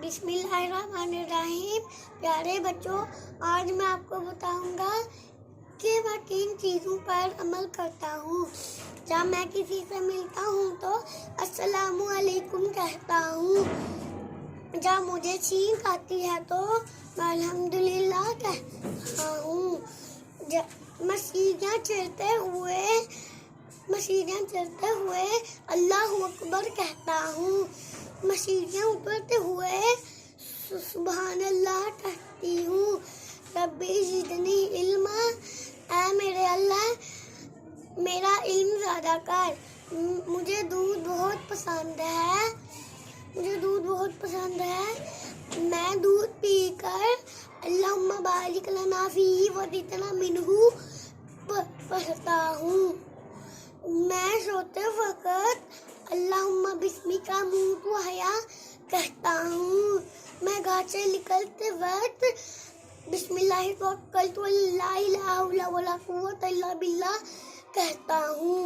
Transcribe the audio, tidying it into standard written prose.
बिस्मिल्लाहिर्रहमानिर्रहीम। प्यारे बच्चों, आज मैं आपको बताऊंगा कि मैं किन चीज़ों पर अमल करता हूँ। जब मैं किसी से मिलता हूँ तो अस्सलामु अलैकुम कहता हूँ। जब मुझे छींक आती है तो मैं अल्हम्दुलिल्लाह कहता हूँ। मैं सीढ़ियाँ चढ़ते हुए अल्लाहु अकबर कहता हूँ। मैं सीढ़ियाँ उतरते हुए सुभान अल्लाह कहती हूँ। रब्बी ज़िदनी इल्मा, ऐ मेरे अल्लाह मेरा इल्म ज़्यादा कर। मुझे दूध बहुत पसंद है। मैं दूध पीकर अल्लाहुम्मा बारिक लना फ़ीही व ज़िदना मिन्हु पढ़ता हूँ। मैं सोते वक़्त अल्लाहुम्मा बिस्मिका अमूतु व अहया कहता हूँ। मैं घर से निकलते वक्त बिस्मिल्लाहि तवक्कलतु ला इलाहा इल्ला वला कुव्वता इल्ला बिल्लाह कहता हूँ।